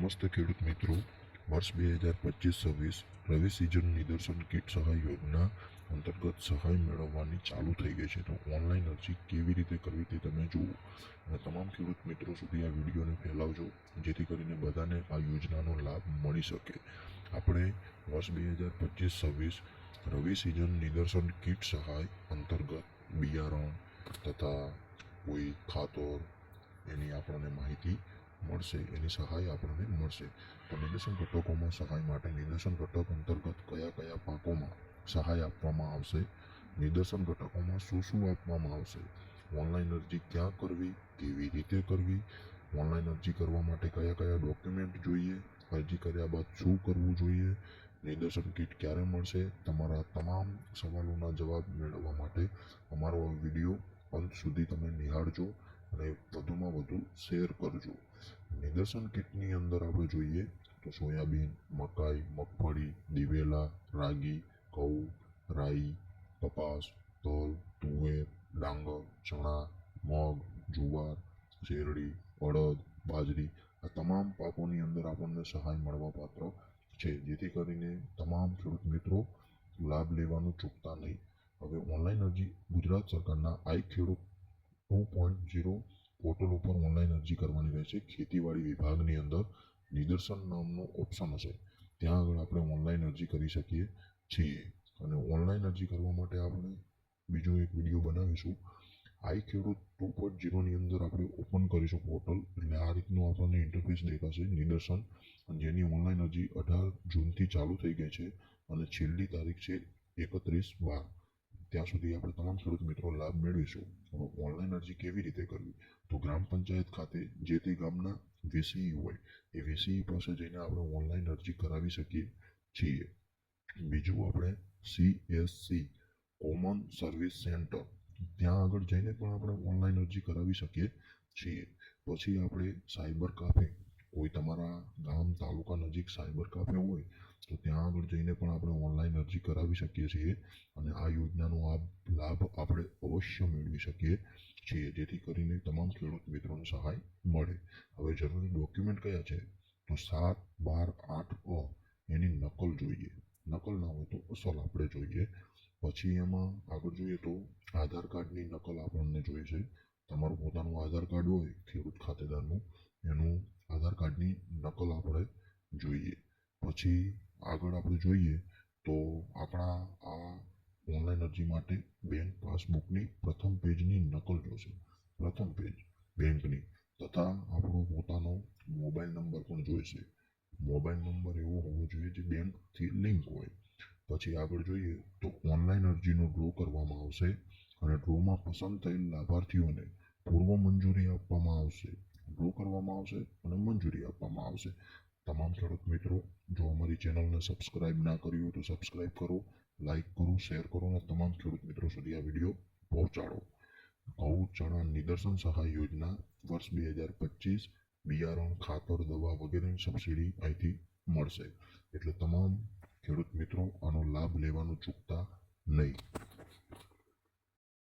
નમસ્તે ખેડૂત મિત્રો, વર્ષ 2025-26 રવિ સિઝન નિદર્શન કીટ સહાય યોજના અંતર્ગત સહાય મેળવવાની ચાલુ થઈ ગઈ છે. તો ઓનલાઈન અરજી કેવી રીતે કરવી તે તમે જુઓ અને તમામ ખેડૂત મિત્રો સુધી આ વિડીયોને ફેલાવજો, જેથી કરીને બધાને આ યોજનાનો લાભ મળી શકે. આપણે વર્ષ 2025-26 રવિ સિઝન નિદર્શન કીટ સહાય અંતર્ગત બિયારણ તથા કોઈ ખાતર એની આપણને માહિતી મળશે, એની સહાય આપણને મળશે. તો નિદર્શન ઘટકોમાં સહાય માટે નિદર્શન ઘટક અંતર્ગત કયા કયા પાકોમાં સહાય આપવામાં આવશે, નિદર્શન ઘટકોમાં શું શું આપવામાં આવશે, ઓનલાઈન અરજી ક્યાં કરવી, કેવી રીતે કરવી, ઓનલાઈન અરજી કરવા માટે કયા કયા ડોક્યુમેન્ટ જોઈએ, અરજી કર્યા બાદ શું કરવું જોઈએ, નિદર્શન કીટ ક્યારે મળશે, તમારા તમામ સવાલોના જવાબ મેળવવા માટે અમારો વિડીયો અંત સુધી તમે નિહાળજો અને વધુમાં વધુ શેર કરજો. નિદર્શન કીટની અંદર આપણે જોઈએ તો સોયાબીન, મકાઈ, મગફળી, દિવેલા, રાગી, ઘઉં, રાઈ, કપાસ, તલ, તુવેર, ડાંગર, ચણા, મગ, જુવાર, શેરડી, અડદ, બાજરી આ તમામ પાકોની અંદર આપણને સહાય મળવાપાત્ર છે, જેથી કરીને તમામ ખેડૂત મિત્રો લાભ લેવાનું ચૂકતા નહીં. હવે ઓનલાઈન અરજી ગુજરાત સરકારના આઈ ખેડૂત 2.0 પોર્ટલ ઉપર ઓનલાઈન અરજી કરવાની રહેશે. ખેતીવાડી વિભાગની અંદર નિદર્શન નામનો ઓપ્શન હશે, ત્યાં આગળ આપણે ઓનલાઈન અરજી કરી શકીએ છીએ. અને ઓનલાઈન અરજી કરવા માટે આપણે બીજો એક વિડીયો બનાવીશું. આઈ ખેડૂત 2.0 અંદર આપણે ઓપન કરીશું પોર્ટલ, એટલે આ રીતનું આપણને ઇન્ટરફેસ દેખાશે નિદર્શન, જેની ઓનલાઈન અરજી 18 જૂનથી ચાલુ થઈ ગઈ છે અને છેલ્લી તારીખ છે 31/12. ત્યાં સુધી આપણે તમામ ખેડૂત મિત્રો લાભ મેળવીશું. ઓનલાઈન અરજી કેવી રીતે કરવી, તો ગ્રામ પંચાયત ખાતે જે તે ગામના વીસીઈ હોય એ વીસીઈ પાસે જઈને આપણે ઓનલાઈન અરજી કરાવી શકીએ છીએ. બીજું આપણે CSC કોમન સર્વિસ સેન્ટર, ત્યાં આગળ જઈને પણ આપણે ઓનલાઈન અરજી કરાવી શકીએ છીએ. પછી આપણે સાયબર કાફે, કોઈ તમારા ગામ તાલુકા નજીક સાયબર કાફે હોય તો ત્યાં આગળ જઈને પણ આપણે ઓનલાઈન અરજી કરાવી શકીએ છીએ અને આ યોજનાનો લાભ આપણે અવશ્ય મેળવી શકીએ છીએ, જેથી કરીને તમામ ખેડૂત મિત્રોને સહાય મળે. હવે જરૂરી ડોક્યુમેન્ટ કયા છે, તો 7, 12, 8 એની નકલ જોઈએ, નકલ ના હોય તો અસલ આપણે જોઈએ. પછી એમાં આગળ જોઈએ તો આધાર કાર્ડની નકલ આપણને જોઈએ છે. તમારું પોતાનું આધાર કાર્ડ હોય ખેડૂત ખાતેદારનું, એનું આધાર કાર્ડની નકલ આપણે જોઈએ. પછી આગળ આપણે જોઈએ તો આપણા આ ઓનલાઈન અરજી માટે બેંક પાસબુકની પ્રથમ પેજની નકલ જોશે, પ્રથમ પેજ બેંકની, તથા આપણો પોતાનો મોબાઈલ નંબર પણ જોઈશે. મોબાઈલ નંબર એવો હોવો જોઈએ જે બેંકથી લિંક હોય. પછી આગળ જોઈએ તો ઓનલાઈન અરજીનો ડ્રો કરવામાં આવશે અને ડ્રોમાં પસંદ થયેલ લાભાર્થીઓને પૂર્વ મંજૂરી આપવામાં આવશે, ડ્રો કરવામાં આવશે અને મંજૂરી આપવામાં આવશે. તમામ ખેડૂત મિત્રો, જો અમારી ચેનલને સબસ્ક્રાઇબ ના કરી હોય તો સબસ્ક્રાઇબ કરો, લાઇક કરો, શેર કરો અને તમામ ખેડૂત મિત્રો સુધી આ વિડીયો પહોંચાડો. ઘઉં, ચણા નિદર્શન સહાય યોજના વર્ષ 2025 બિયારણ, ખાતર, દવા વગેરેની સબસિડી અહીંથી મળશે, એટલે તમામ ખેડૂત મિત્રો આનો લાભ લેવાનું ચૂકતા નહીં.